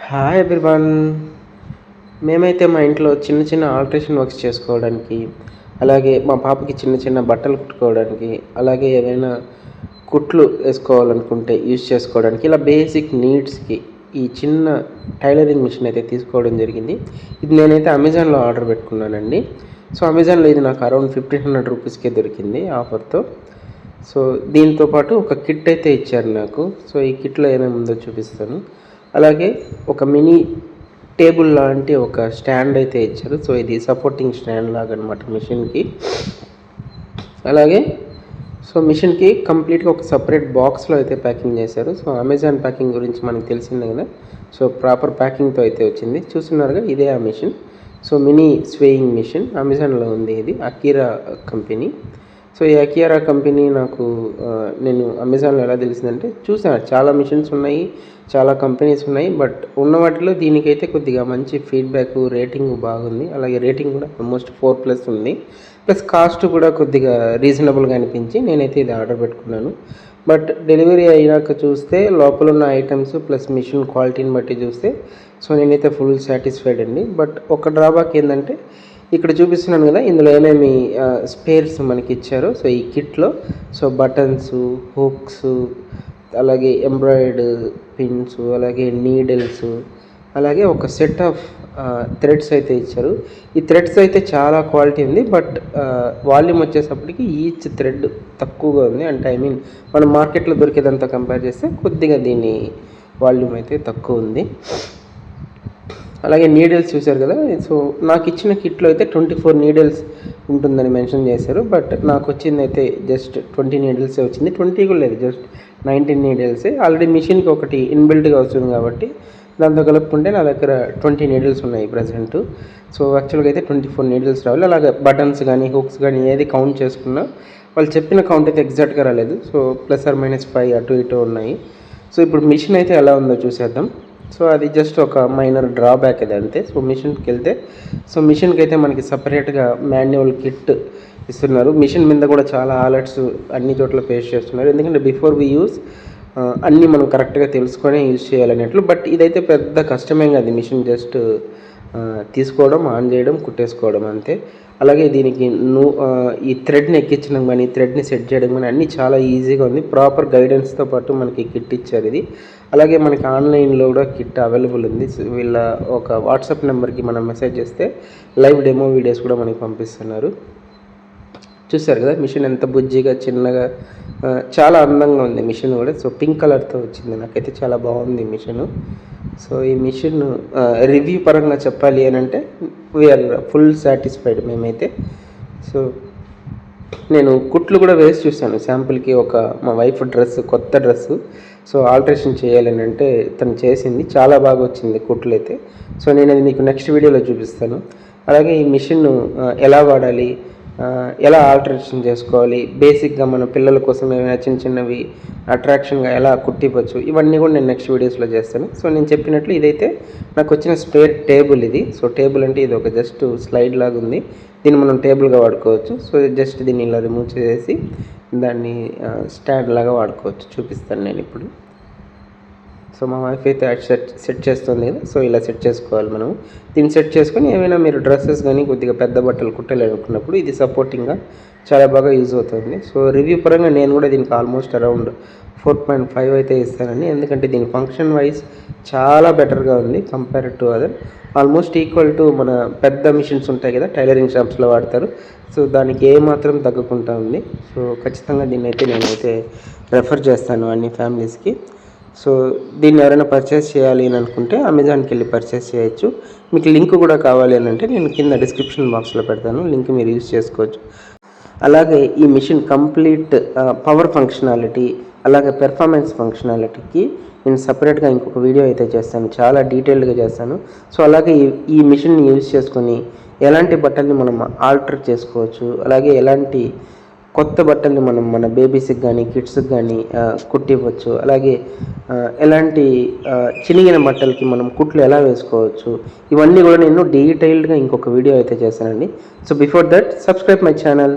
Hi everyone. మేమైతే మా ఇంట్లో చిన్న చిన్న ఆల్ట్రేషన్ వర్క్స్ చేసుకోవడానికి, అలాగే మా పాపకి చిన్న చిన్న బట్టలు కుట్టుకోవడానికి, అలాగే ఏవైనా కుట్లు వేసుకోవాలనుకుంటే యూజ్ చేసుకోవడానికి, ఇలా బేసిక్ నీడ్స్కి ఈ చిన్న టైలరింగ్ మిషన్ అయితే తీసుకోవడం జరిగింది. ఇది నేనైతే అమెజాన్లో ఆర్డర్ పెట్టుకున్నానండి. సో అమెజాన్లో ఇది నాకు అరౌండ్ 1500 రూపీస్కే దొరికింది ఆఫర్తో. సో దీంతో పాటు ఒక కిట్ అయితే ఇచ్చారు నాకు. సో ఈ కిట్లో ఏమేమి ఉందో చూపిస్తాను. అలాగే ఒక మినీ టేబుల్ లాంటి ఒక స్టాండ్ అయితే ఇచ్చారు. సో ఇది సపోర్టింగ్ స్టాండ్ లాగా అనమాట మిషన్కి. అలాగే సో మిషన్కి కంప్లీట్గా ఒక సపరేట్ బాక్స్లో అయితే ప్యాకింగ్ చేశారు. సో అమెజాన్ ప్యాకింగ్ గురించి మనకు తెలిసిందే కదా. సో ప్రాపర్ ప్యాకింగ్తో అయితే వచ్చింది. చూస్తున్నారుగా, ఇదే ఆ machine. So mini sewing machine అమెజాన్లో ఉంది. ఇది అకీరా కంపెనీ. సో ఈ అకియారా కంపెనీ నాకు నేను అమెజాన్లో ఎలా తెలిసిందంటే, చూసాను చాలా మిషన్స్ ఉన్నాయి, చాలా కంపెనీస్ ఉన్నాయి. బట్ ఉన్న వాటిలో దీనికైతే కొద్దిగా మంచి ఫీడ్బ్యాక్, రేటింగ్ బాగుంది. అలాగే రేటింగ్ కూడా ఆల్మోస్ట్ 4+ ఉంది. ప్లస్ కాస్ట్ కూడా కొద్దిగా రీజనబుల్గా అనిపించి నేనైతే ఇది ఆర్డర్ పెట్టుకున్నాను. బట్ డెలివరీ అయినాక చూస్తే లోపల ఉన్న ఐటమ్స్ ప్లస్ మిషన్ క్వాలిటీని బట్టి చూస్తే సో నేనైతే ఫుల్ సాటిస్ఫైడ్ అండి. బట్ ఒక డ్రాబ్యాక్ ఏంటంటే, ఇక్కడ చూపిస్తున్నాను కదా, ఇందులో ఏమేమి స్పేర్స్ మనకి ఇచ్చారో. సో ఈ కిట్లో సో బటన్స్, హుక్స్, అలాగే ఎంబ్రాయిడ్ పిన్స్, అలాగే నీడిల్స్, అలాగే ఒక సెట్ ఆఫ్ థ్రెడ్స్ అయితే ఇచ్చారు. ఈ థ్రెడ్స్ అయితే చాలా క్వాలిటీ ఉంది. బట్ వాల్యూమ్ వచ్చేసప్పటికి ఈచ్ థ్రెడ్ తక్కువగా ఉంది. అంటే మనం మార్కెట్లో దొరికేదంతా కంపేర్ చేస్తే కొద్దిగా దీని వాల్యూమ్ అయితే తక్కువ ఉంది. అలాగే నీడిల్స్ చూశారు కదా. సో నాకు ఇచ్చిన కిట్లో అయితే 24 నీడిల్స్ ఉంటుందని మెన్షన్ చేశారు. బట్ నాకు వచ్చింది అయితే జస్ట్ 20 నీడిల్సే వచ్చింది. 20 కూడా లేదు, జస్ట్ 19 నీడిల్సే. ఆల్రెడీ మిషన్కి ఒకటి ఇన్బిల్ట్గా వస్తుంది కాబట్టి దాంతో కలుపుకుంటే నా దగ్గర 20 నీడిల్స్ ఉన్నాయి ప్రజెంట్. సో యాక్చువల్గా అయితే 24 నీడిల్స్ రావాలి. అలాగే బటన్స్ కానీ హుక్స్ కానీ ఏది కౌంట్ చేసుకున్నా వాళ్ళు చెప్పిన కౌంట్ అయితే ఎగ్జాక్ట్గా రాలేదు. సో +or-5 అటు ఇటు ఉన్నాయి. సో ఇప్పుడు మిషన్ అయితే ఎలా ఉందో చూసేద్దాం. సో అది జస్ట్ ఒక మైనర్ డ్రాబ్యాక్ అది అంతే. సో మిషన్కి వెళ్తే, సో మిషన్కి అయితే మనకి సపరేట్గా మాన్యువల్ కిట్ ఇస్తున్నారు. మిషన్ మీద కూడా చాలా అలర్ట్స్ అన్ని చోట్ల ఫేస్ చేస్తున్నారు. ఎందుకంటే బిఫోర్ వి యూస్ అన్నీ మనం కరెక్ట్గా తెలుసుకొని యూజ్ చేయాలనేట్లు. బట్ ఇదైతే పెద్ద కష్టమేం కాదు. మిషన్ జస్ట్ తీసుకోవడం, ఆన్ చేయడం, కుట్టేసుకోవడం అంతే. అలాగే దీనికి ఈ థ్రెడ్ని ఎక్కించడం కానీ, థ్రెడ్ని సెట్ చేయడం కానీ అన్నీ చాలా ఈజీగా ఉంది. ప్రాపర్ గైడెన్స్తో పాటు మనకి కిట్ ఇచ్చారు ఇది. అలాగే మనకి ఆన్లైన్లో కూడా కిట్ అవైలబుల్ ఉంది. వీళ్ళ ఒక వాట్సాప్ నెంబర్కి మనం మెసేజ్ చేస్తే లైవ్ డెమో వీడియోస్ కూడా మనకి పంపిస్తున్నారు. చూసారు కదా మిషన్ ఎంత బుజ్జిగా, చిన్నగా, చాలా అందంగా ఉంది మిషన్ కూడా. సో పింక్ కలర్తో వచ్చింది. నాకైతే చాలా బాగుంది మిషన్. సో ఈ మిషన్ రివ్యూ పరంగా చెప్పాలి అని అంటే వీఆర్ ఫుల్ సాటిస్ఫైడ్ మేమైతే. సో నేను కుట్లు కూడా వేసి చూశాను శాంపుల్కి. మా వైఫ్ డ్రెస్, కొత్త డ్రెస్సు, సో ఆల్ట్రేషన్ చేయాలని అంటే తను చేసింది. చాలా బాగా వచ్చింది కుట్లు అయితే. సో నేను అది మీకు నెక్స్ట్ వీడియోలో చూపిస్తాను. అలాగే ఈ మిషన్ ఎలా వాడాలి, ఎలా ఆల్టరేషన్ చేసుకోవాలి, బేసిక్గా మన పిల్లల కోసం ఏమైనా చిన్న చిన్నవి అట్రాక్షన్గా ఎలా కుట్టివ్వచ్చు, ఇవన్నీ కూడా నేను నెక్స్ట్ వీడియోస్లో చేస్తాను. సో నేను చెప్పినట్లు ఇదైతే నాకు వచ్చిన స్పేర్ టేబుల్ ఇది. సో టేబుల్ అంటే ఇది ఒక జస్ట్ స్లైడ్ లాగా ఉంది. దీన్ని మనం టేబుల్గా వాడుకోవచ్చు. సో జస్ట్ దీన్ని ఇలా రిమూవ్ చేసి దాన్ని స్టాండ్ లాగా వాడుకోవచ్చు. చూపిస్తాను నేను ఇప్పుడు. సో మా వైఫ్ అయితే సెట్ చేస్తుంది కదా. సో ఇలా సెట్ చేసుకోవాలి మనం. దీన్ని సెట్ చేసుకొని ఏమైనా మీరు డ్రెస్సెస్ కానీ కొద్దిగా పెద్ద బట్టలు కుట్టాలనుకున్నప్పుడు ఇది సపోర్టింగ్గా చాలా బాగా యూజ్ అవుతుంది. సో రివ్యూ పరంగా నేను కూడా దీనికి ఆల్మోస్ట్ అరౌండ్ 4.5 అయితే ఇస్తానండి. ఎందుకంటే దీని ఫంక్షన్ వైజ్ చాలా బెటర్గా ఉంది compare to other. Almost equal to మన పెద్ద మిషన్స్ ఉంటాయి కదా, టైలరింగ్ షాప్స్లో వాడతారు. సో దానికి ఏమాత్రం తగ్గకుండా ఉంది. సో ఖచ్చితంగా దీన్ని అయితే నేనైతే రెఫర్ చేస్తాను అన్ని ఫ్యామిలీస్కి. సో దీన్ని ఎవరైనా పర్చేస్ చేయాలి అని అనుకుంటే అమెజాన్కి వెళ్ళి పర్చేస్ చేయొచ్చు. మీకు లింక్ కూడా కావాలి అని అంటే నేను కింద డిస్క్రిప్షన్ బాక్స్లో పెడతాను, లింక్ మీరు యూజ్ చేసుకోవచ్చు. అలాగే ఈ మిషన్ కంప్లీట్ పవర్ ఫంక్షనాలిటీ, అలాగే పెర్ఫార్మెన్స్ ఫంక్షనాలిటీకి నేను సపరేట్గా ఇంకొక వీడియో అయితే చేస్తాను, చాలా డీటెయిల్డ్గా చేస్తాను. సో అలాగే ఈ మిషన్ని యూజ్ చేసుకొని ఎలాంటి బట్టల్ని మనం ఆల్టర్ చేసుకోవచ్చు, అలాగే ఎలాంటి కొత్త బట్టల్ని మనం మన బేబీస్కి కానీ కిడ్స్కి కానీ కుట్టివ్వచ్చు, అలాగే ఎలాంటి చినిగిన బట్టలకి మనం కుట్లు ఎలా వేసుకోవచ్చు, ఇవన్నీ కూడా నేను డీటెయిల్డ్గా ఇంకొక వీడియో అయితే చేస్తానండి. So before that subscribe my channel.